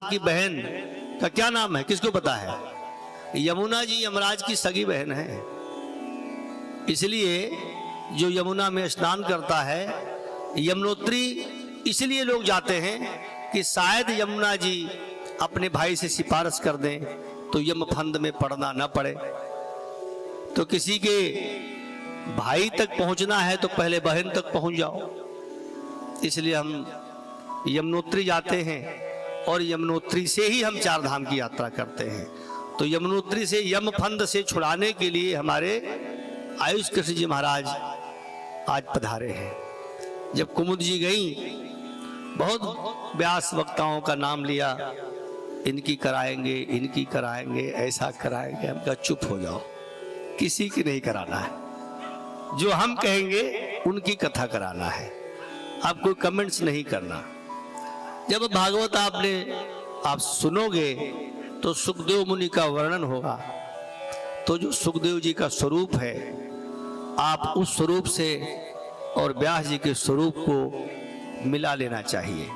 की बहन का क्या नाम है, किसको पता है? यमुना जी यमराज की सगी बहन है। इसलिए जो यमुना में स्नान करता है, यमुनोत्री इसलिए लोग जाते हैं कि शायद यमुना जी अपने भाई से सिफारिश कर दें तो यम फंद में पड़ना ना पड़े। तो किसी के भाई तक पहुंचना है तो पहले बहन तक पहुंच जाओ। इसलिए हम यमुनोत्री जाते हैं और यमुनोत्री से ही हम चार धाम की यात्रा करते हैं। तो यमुनोत्री से यम फंद से छुड़ाने के लिए हमारे आयुष कृष्ण जी महाराज आज पधारे हैं। जब कुमुद जी गई, बहुत व्यास वक्ताओं का नाम लिया, इनकी कराएंगे, ऐसा कराएंगे। हम कहा चुप हो जाओ, किसी की नहीं कराना है, जो हम कहेंगे उनकी कथा कराना है। आप कोई कमेंट्स नहीं करना। जब भागवत आप सुनोगे तो सुखदेव मुनि का वर्णन होगा। तो जो सुखदेव जी का स्वरूप है, आप उस स्वरूप से और व्यास जी के स्वरूप को मिला लेना चाहिए।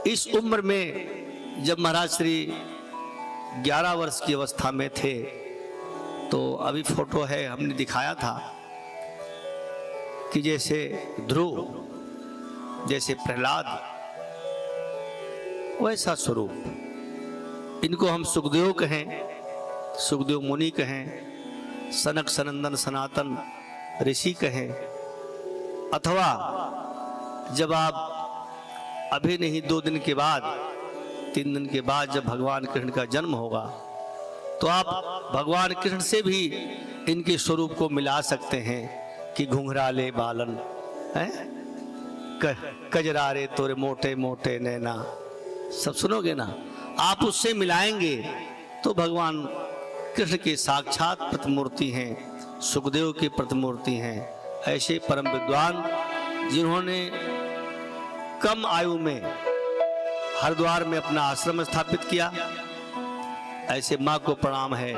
इस उम्र में जब महाराज श्री 11 वर्ष की अवस्था में थे, तो अभी फोटो है, हमने दिखाया था कि जैसे ध्रुव, जैसे प्रहलाद, वैसा स्वरूप। इनको हम सुखदेव कहें, सुखदेव मुनि कहें, सनक सनंदन सनातन ऋषि कहें, अथवा जब आप अभी नहीं 2 दिन के बाद, 3 दिन के बाद जब भगवान कृष्ण का जन्म होगा, तो आप भगवान कृष्ण से भी इनके स्वरूप को मिला सकते हैं कि घुंघराले बालन हैं, कजरारे तोरे मोटे मोटे नैना, सब सुनोगे ना। आप उससे मिलाएंगे तो भगवान कृष्ण के साक्षात प्रतिमूर्ति हैं, सुखदेव की प्रतिमूर्ति हैं। ऐसे परम विद्वान जिन्होंने कम आयु में हरिद्वार में अपना आश्रम स्थापित किया, ऐसे माँ को प्रणाम है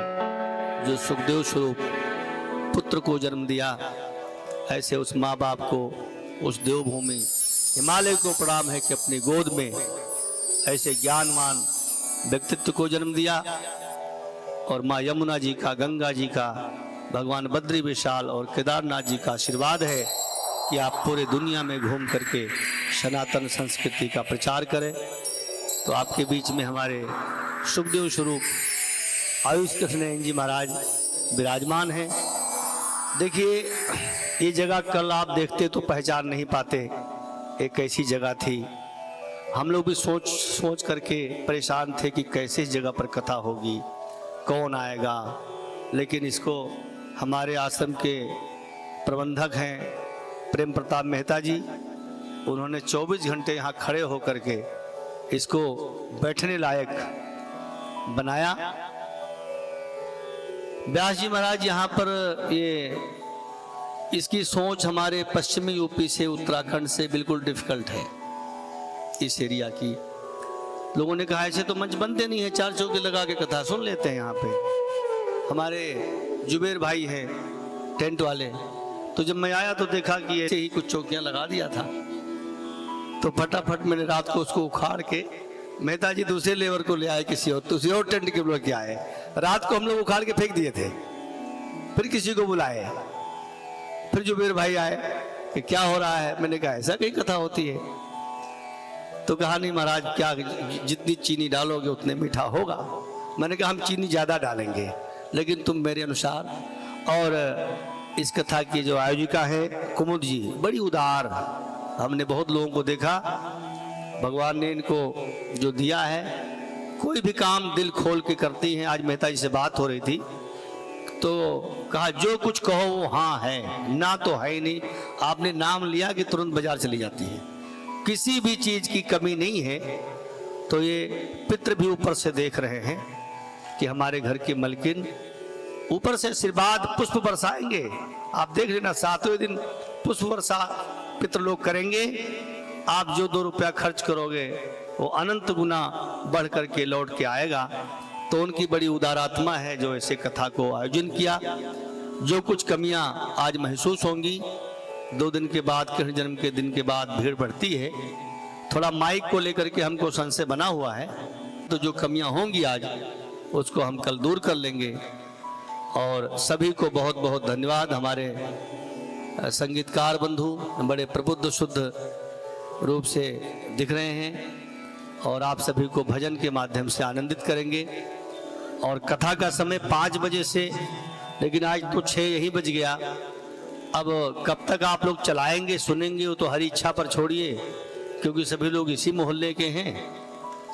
जो सुखदेव स्वरूप पुत्र को जन्म दिया। ऐसे उस माँ बाप को, उस देवभूमि हिमालय को प्रणाम है कि अपनी गोद में ऐसे ज्ञानवान व्यक्तित्व को जन्म दिया। और माँ यमुना जी का, गंगा जी का, भगवान बद्री विशाल और केदारनाथ जी का आशीर्वाद है कि आप पूरे दुनिया में घूम करके सनातन संस्कृति का प्रचार करें। तो आपके बीच में हमारे सुखदेव स्वरूप आयुष कृष्ण जी महाराज विराजमान हैं। देखिए, ये जगह कल आप देखते तो पहचान नहीं पाते, एक ऐसी जगह थी। हम लोग भी सोच करके परेशान थे कि कैसे इस जगह पर कथा होगी, कौन आएगा। लेकिन इसको हमारे आश्रम के प्रबंधक हैं प्रेम प्रताप मेहता जी, उन्होंने 24 घंटे यहाँ खड़े होकर के इसको बैठने लायक बनाया। व्यास जी महाराज यहाँ पर इसकी सोच हमारे पश्चिमी यूपी से, उत्तराखंड से बिल्कुल डिफिकल्ट है। इस एरिया की लोगों ने कहा ऐसे तो मंच बनते नहीं है, 4 चौके लगा के कथा सुन लेते हैं। यहाँ पे हमारे जुबेर भाई हैं टेंट वाले, तो जब मैं आया तो देखा कि ऐसे ही कुछ चौकियां लगा दिया था। तो फटाफट मैंने रात को उसको उखाड़ के, मेहता जी दूसरे लेबर को ले आए, किसी और टेंट के लोग आए। रात को हम लोग उखाड़ के फेंक दिए थे, फिर किसी को बुलाए, फिर जुबेर भाई आए कि क्या हो रहा है। मैंने कहा ऐसा कहीं कथा होती है। तो कहा नहीं महाराज, क्या जितनी चीनी डालोगे उतने मीठा होगा। मैंने कहा हम चीनी ज़्यादा डालेंगे, लेकिन तुम मेरे अनुसार। और इस कथा की जो आयोजिका है कुमुद जी, बड़ी उदार, हमने बहुत लोगों को देखा, भगवान ने इनको जो दिया है, कोई भी काम दिल खोल के करती हैं। आज मेहता जी से बात हो रही थी तो कहा जो कुछ कहो वो हाँ है, ना तो है ही नहीं। आपने नाम लिया कि तुरंत बाजार चली जाती है, किसी भी चीज की कमी नहीं है। तो ये पितृ भी ऊपर से देख रहे हैं कि हमारे घर की मलकिन ऊपर से आशीर्वाद पुष्प बरसाएंगे। आप देख लेना, 7वें दिन पुष्प वर्षा पितृ लोग करेंगे। आप जो 2 रुपया खर्च करोगे वो अनंत गुना बढ़ करके लौट के आएगा। तो उनकी बड़ी उदारात्मा है जो ऐसे कथा को आयोजन किया। जो कुछ कमियां आज महसूस होंगी, 2 दिन के बाद, कृष्ण जन्म के दिन के बाद भीड़ बढ़ती है, थोड़ा माइक को लेकर के हमको संशय बना हुआ है, तो जो कमियां होंगी आज उसको हम कल दूर कर लेंगे। और सभी को बहुत बहुत धन्यवाद। हमारे संगीतकार बंधु बड़े प्रबुद्ध शुद्ध रूप से दिख रहे हैं और आप सभी को भजन के माध्यम से आनंदित करेंगे। और कथा का समय 5 बजे से, लेकिन आज तो 6 यही बज गया। अब कब तक आप लोग चलाएंगे सुनेंगे वो तो हरी इच्छा पर छोड़िए, क्योंकि सभी लोग इसी मोहल्ले के हैं,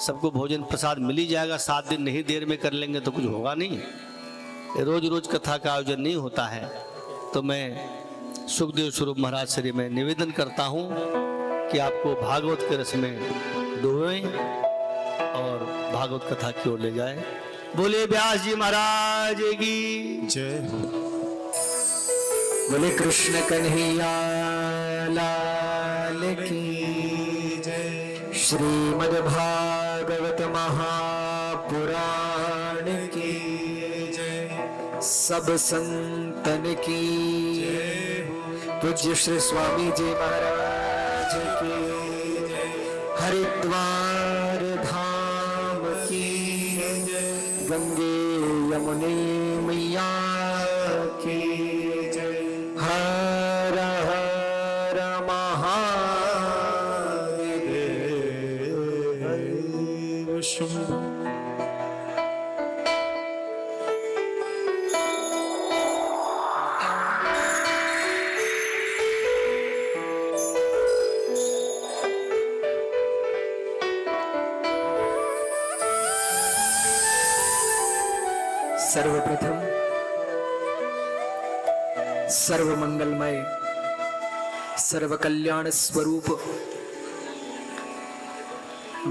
सबको भोजन प्रसाद मिल ही जाएगा। 7 दिन नहीं देर में कर लेंगे तो कुछ होगा नहीं। रोज रोज कथा का आयोजन नहीं होता है। तो मैं सुखदेव स्वरूप महाराज श्री में निवेदन करता हूँ कि आपको भागवत के रस में डुबोएं और भागवत कथा की ओर ले जाए। बोले व्यास जी महाराज की जय हो। बोले कृष्ण कन्हैया लाल की जय। श्रीमद् भागवत महापुराण की जय। सब संतन की जय हो। पूज्य श्री स्वामी जी महाराज की हरिद्वार धाम की गंगे यमुने मैया की हर हर महादेव शंभो। सर्वप्रथम सर्वमंगलमय सर्वकल्याण स्वरूप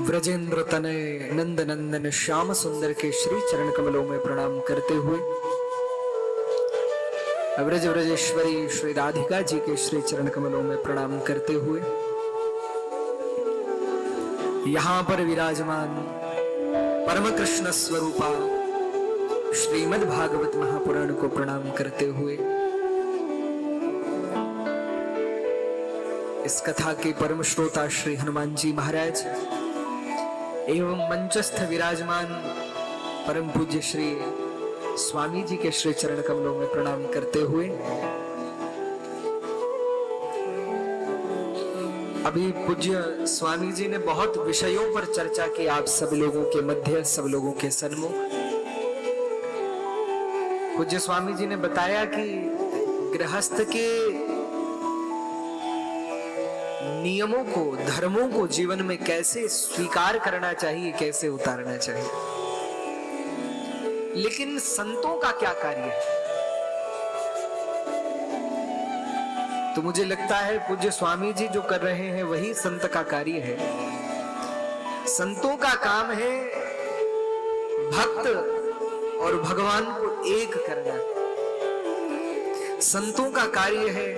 व्रजेंद्र तनय नंद नंदन श्याम सुंदर के श्री चरण कमलों में प्रणाम करते हुए व्रज व्रजेश्वरी श्री राधिका जी के श्री चरण कमलों में प्रणाम करते हुए यहाँ पर विराजमान परम कृष्ण स्वरूपा श्रीमद् भागवत महापुराण को प्रणाम करते हुए इस कथा के परम श्रोता श्री हनुमान जी महाराज एवं मंचस्थ विराजमान परम पूज्य श्री स्वामी जी के श्री चरण कमलों में प्रणाम करते हुए अभी पूज्य स्वामी जी ने बहुत विषयों पर चर्चा की आप सब लोगों के मध्य, सब लोगों के सन्मुख। पूज्य स्वामी जी ने बताया कि गृहस्थ के नियमों को, धर्मों को जीवन में कैसे स्वीकार करना चाहिए, कैसे उतारना चाहिए। लेकिन संतों का क्या कार्य है? तो मुझे लगता है पूज्य स्वामी जी जो कर रहे हैं वही संत का कार्य है। संतों का काम है भक्त और भगवान को एक करना। संतों का कार्य है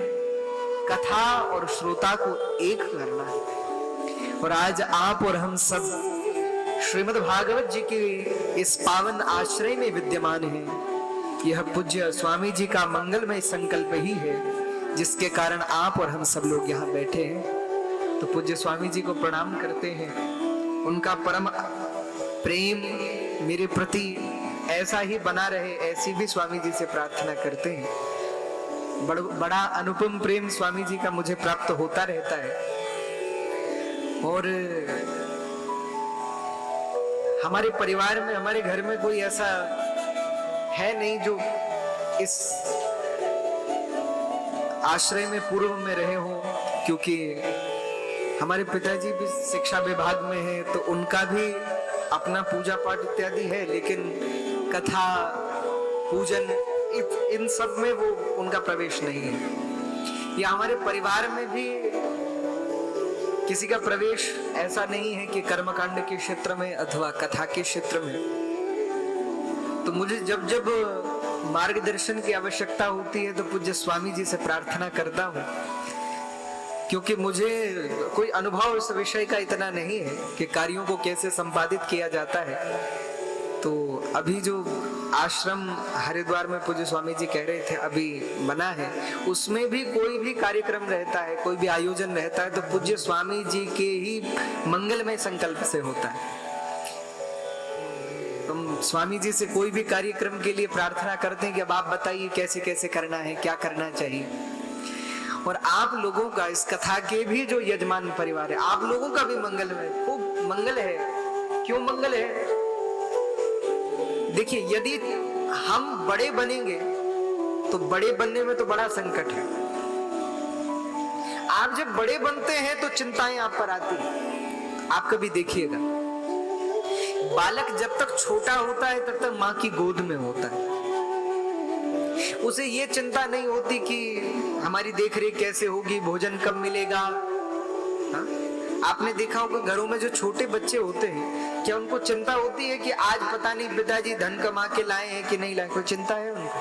कथा और श्रोता को एक करना। और आज आप और हम सब श्रीमद् भागवत जी के इस पावन आश्रय में विद्यमान हैं। यह पूज्य स्वामी जी का मंगलमय संकल्प ही है जिसके कारण आप और हम सब लोग यहाँ बैठे हैं। तो पूज्य स्वामी जी को प्रणाम करते हैं। उनका परम प्रेम मेरे प्रति ऐसा ही बना रहे, ऐसी भी स्वामी जी से प्रार्थना करते हैं। बड़ा अनुपम प्रेम स्वामी जी का मुझे प्राप्त होता रहता है। और हमारे परिवार में, हमारे घर में कोई ऐसा है नहीं जो इस आश्रय में पूर्व में रहे हों, क्योंकि हमारे पिताजी भी शिक्षा विभाग में हैं, तो उनका भी अपना पूजा पाठ इत्यादि है, लेकिन कथा पूजन इन सब में वो उनका प्रवेश नहीं है। या हमारे परिवार में भी किसी का प्रवेश ऐसा नहीं है कि कर्मकांड के क्षेत्र में अथवा कथा के क्षेत्र में। तो मुझे जब जब मार्गदर्शन की आवश्यकता होती है तो पूज्य स्वामी जी से प्रार्थना करता हूँ, क्योंकि मुझे कोई अनुभव इस विषय का इतना नहीं है कि कार्यों को कैसे संपादित किया जाता है। तो अभी जो आश्रम हरिद्वार में पूज्य स्वामी जी कह रहे थे अभी बना है, उसमें भी कोई भी कार्यक्रम रहता है, कोई भी आयोजन रहता है तो पूज्य स्वामी जी के ही मंगलमय संकल्प से होता है। तुम स्वामी जी से कोई भी कार्यक्रम के लिए प्रार्थना करते हैं कि अब आप बताइए कैसे कैसे करना है, क्या करना चाहिए। और आप लोगों का, इस कथा के भी जो यजमान परिवार है, आप लोगों का भी मंगलमय, खूब मंगल है। क्यों मंगल है? देखिए, यदि हम बड़े बनेंगे तो बड़े बनने में तो बड़ा संकट है। आप जब बड़े बनते हैं तो चिंताएं आप पर आती हैं। आप कभी देखिएगा, बालक जब तक छोटा होता है तब तक माँ की गोद में होता है, उसे ये चिंता नहीं होती कि हमारी देखरेख कैसे होगी, भोजन कब मिलेगा। हाँ? आपने देखा होगा घरों में जो छोटे बच्चे होते हैं, क्या उनको चिंता होती है कि आज पता नहीं पिताजी धन कमा के लाए हैं कि नहीं लाए? कोई चिंता है उनको?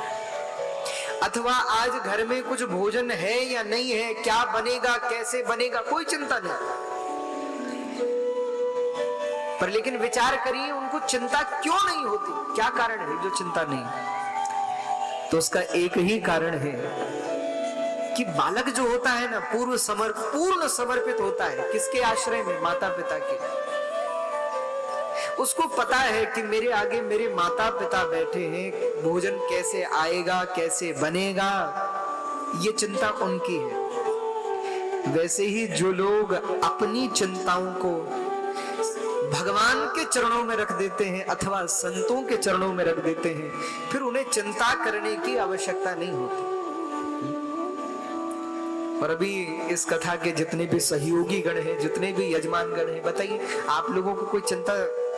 अथवा आज घर में कुछ भोजन है या नहीं है, क्या बनेगा, कैसे बनेगा, कोई चिंता नहीं। पर लेकिन विचार करिए, उनको चिंता क्यों नहीं होती? क्या कारण है जो चिंता नहीं? तो उसका एक ही कारण है कि बालक जो होता है ना, पूर्ण समर्पित होता है। किसके आश्रय में? माता पिता के। उसको पता है कि मेरे आगे मेरे माता पिता बैठे हैं, भोजन कैसे आएगा, कैसे बनेगा, ये चिंता उनकी है। वैसे ही जो लोग अपनी चिंताओं को भगवान के चरणों में रख देते हैं अथवा संतों के चरणों में रख देते हैं, फिर उन्हें चिंता करने की आवश्यकता नहीं होती। और अभी इस कथा के जितने भी सहयोगी गण हैं, जितने भी यजमान गण हैं, बताइए आप लोगों को कोई चिंता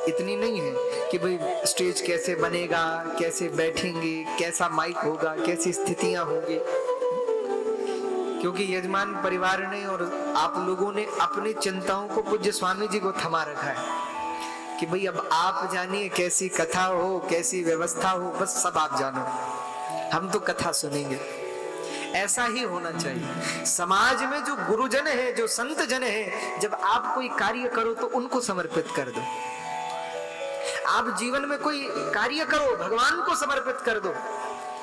इतनी नहीं है कि भाई स्टेज कैसे बनेगा, कैसे बैठेंगे, कैसा माइक होगा, कैसी स्थितियां होंगी। क्योंकि यजमान परिवार ने और आप लोगों ने अपनी चिंताओं को पूज्य स्वामी जी को थमा रखा है कि भाई अब आप जानिए कैसी कथा हो, कैसी व्यवस्था हो, बस सब आप जानो, हम तो कथा सुनेंगे। ऐसा ही होना चाहिए। समाज में जो गुरुजन है, जो संत जन है, जब आप कोई कार्य करो तो उनको समर्पित कर दो। आप जीवन में कोई कार्य करो, भगवान को समर्पित कर दो।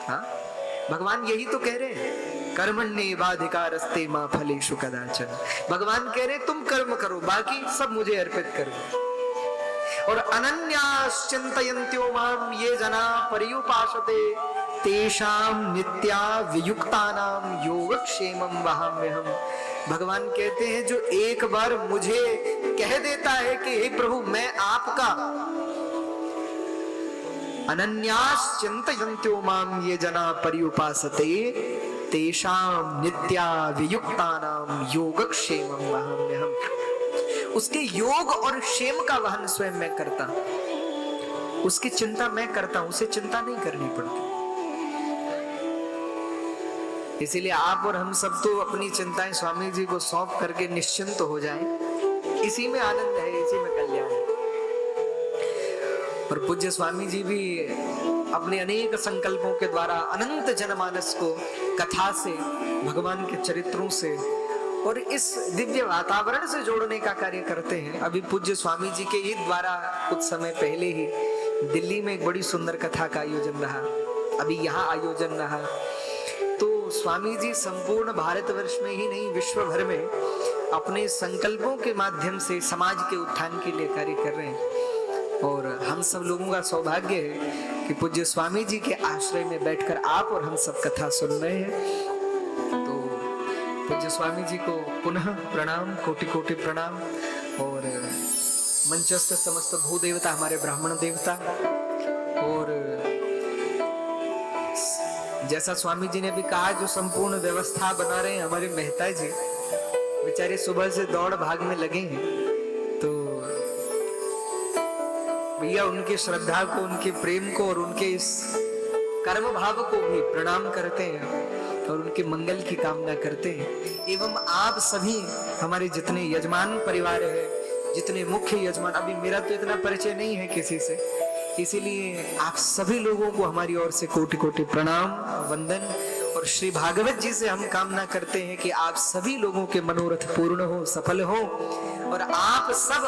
हाँ? भगवान यही तो कह रहे हैं, कर्मण्येवाधिकारस्ते मा फलेषु कदाचन। भगवान कह रहे तुम कर्म करो, बाकी सब मुझे अर्पित करो। और अनन्याश्चिन्तयन्त्यो माम ये जना पर्युपासते तेषां नित्या वियुक्तानां योगक्षेमं वहाम्यहम्। भगवान कहते हैं जो एक बार मुझे कह देता है कि हे प्रभु मैं आपका, अनन्याश्चिन्तयन्त्यो माम ये जना पर्युपासते तेषां नित्या वियुक्तानां योगक्षेमं वहाम्यहम्। उसके योग और क्षेम का वहन स्वयं मैं करता हूं, उसकी चिंता मैं करता हूं, उसे चिंता नहीं करनी पड़ती। इसीलिए आप और हम सब तो अपनी चिंताएं स्वामी जी को सौंप करके निश्चिंत हो जाएं। इसी में आनंद है, इसी में कल्याण है। और पूज्य स्वामी जी भी अपने अनेक संकल्पों के द्वारा अनंत जनमानस को कथा से, भगवान के चरित्रों से और इस दिव्य वातावरण से जोड़ने का कार्य करते हैं। अभी पूज्य स्वामी जी के ही द्वारा कुछ समय पहले ही दिल्ली में एक बड़ी सुंदर कथा का आयोजन रहा, अभी यहाँ आयोजन रहा। तो स्वामी जी संपूर्ण भारतवर्ष में ही नहीं, विश्व भर में अपने संकल्पों के माध्यम से समाज के उत्थान के लिए कार्य कर रहे हैं। और हम सब लोगों का सौभाग्य है कि पूज्य स्वामी जी के आश्रय में बैठकर आप और हम सब कथा सुन रहे हैं। तो पूज्य स्वामी जी को पुनः प्रणाम, कोटि कोटि प्रणाम। और मंचस्थ समस्त भूदेवता, हमारे ब्राह्मण देवता, और जैसा स्वामी जी ने भी कहा जो संपूर्ण व्यवस्था बना रहे हैं हमारे मेहता जी, बेचारे सुबह से दौड़ भाग में लगे हैं। तो भैया उनकी श्रद्धा को, उनके प्रेम को और उनके इस कर्म भाव को भी प्रणाम करते हैं और उनके मंगल की कामना करते हैं। एवं आप सभी हमारे जितने यजमान परिवार है, जितने मुख्य यजमान, अभी मेरा तो इतना परिचय नहीं है किसी से, इसीलिए आप सभी लोगों को हमारी ओर से कोटि कोटि प्रणाम, वंदन। और श्री भागवत जी से हम कामना करते हैं कि आप सभी लोगों के मनोरथ पूर्ण हो, सफल हो, और आप सब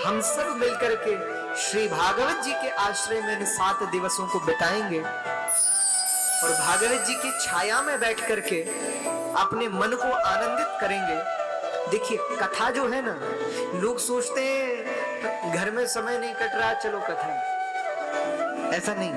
हम सब मिलकर के श्री भागवत जी के आश्रय में इन 7 दिवसों को बिताएंगे और भागवत जी की छाया में बैठ करके अपने मन को आनंदित करेंगे। देखिए कथा जो है ना, लोग सोचते हैं घर में समय नहीं कट रहा, चलो कथा। ऐसा नहीं,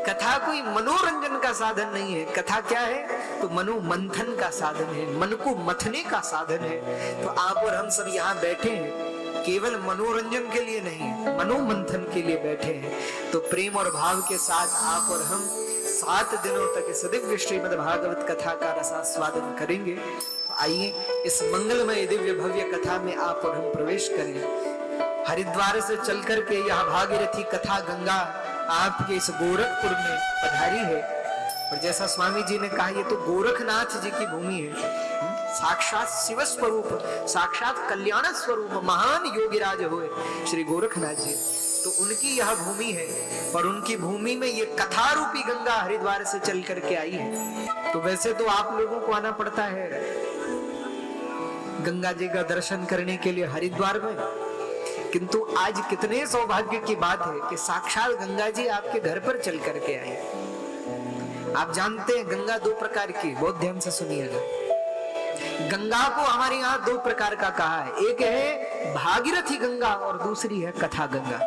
कथा कोई मनोरंजन का साधन नहीं है। कथा क्या है? तो मनोमंथन का साधन है, मन को मथने का साधन है। तो आप और हम सब यहाँ बैठे हैं केवल मनोरंजन के लिए नहीं, मनोमंथन के लिए बैठे हैं। तो प्रेम और भाव के साथ आप और हम 7 दिनों तक इस दिव्य श्रीमद् भागवत कथा का रसास्वादन करेंगे। तो आइए इस मंगलमय दिव्य भव्य कथा में आप और हम प्रवेश करें। हरिद्वार से चल करके यह भागीरथी कथा गंगा आपके इस गोरखपुर में पधारी है। और जैसा स्वामी जी ने कहा, ये तो गोरखनाथ जी की भूमि है, साक्षात शिव स्वरूप, साक्षात कल्याण स्वरूप महान योगीराज हुए श्री गोरखनाथ जी। तो उनकी यह भूमि है और उनकी भूमि में ये कथा रूपी गंगा हरिद्वार से चल करके आई है। तो वैसे तो आप लोगों को आना पड़ता है गंगा जी का दर्शन करने के लिए हरिद्वार में, किंतु आज कितने सौभाग्य की बात है कि साक्षात गंगा जी आपके घर पर चल करके आई। आप जानते हैं गंगा 2 प्रकार की, बहुत ध्यान से सुनिएगा। गंगा को हमारे यहाँ 2 प्रकार का कहा है, एक है भागीरथी गंगा और दूसरी है कथा गंगा।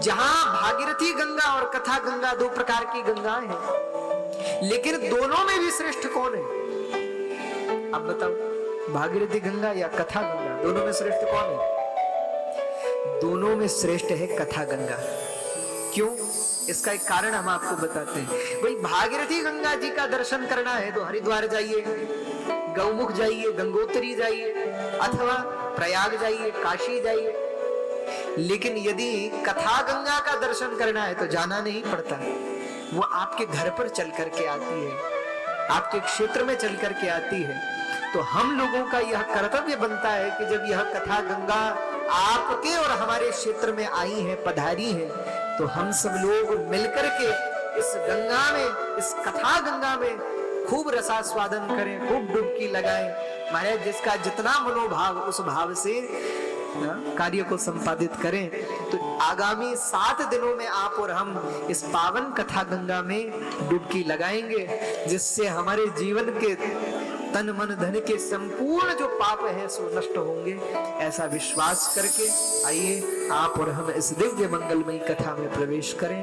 जहां भागीरथी गंगा और कथा गंगा 2 प्रकार की गंगाएं हैं, लेकिन दोनों में भी श्रेष्ठ कौन है? आप बताओ, भागीरथी गंगा या कथा गंगा, दोनों में श्रेष्ठ कौन है? दोनों में श्रेष्ठ है कथा गंगा। क्यों? इसका एक कारण हम आपको बताते हैं। भाई भागीरथी गंगा जी का दर्शन करना है तो हरिद्वार जाइए, गौमुख जाइए, गंगोत्री जाइए, अथवा प्रयाग जाइए, काशी जाइए। लेकिन यदि कथा गंगा का दर्शन करना है तो जाना नहीं पड़ता, वो आपके घर पर चल करके आती है, आपके क्षेत्र में चल करके आती है। तो हम लोगों का यह कर्तव्य बनता है कि जब यह कथा गंगा आपके और हमारे क्षेत्र में आई है, पधारी है, तो हम सब लोग मिलकर के इस गंगा में, इस कथा गंगा में खूब रसास्वादन करें, खूब डुबकी लगाएं। महाराज जिसका जितना मनोभाव, उस भाव से कार्य को संपादित करें। तो आगामी 7 दिनों में आप और हम इस पावन कथा गंगा में डुबकी लगाएंगे, जिससे हमारे जीवन के तन मन धन के संपूर्ण जो पाप है सो नष्ट होंगे, ऐसा विश्वास करके आइए आप और हम इस दिव्य मंगलमयी कथा में प्रवेश करें।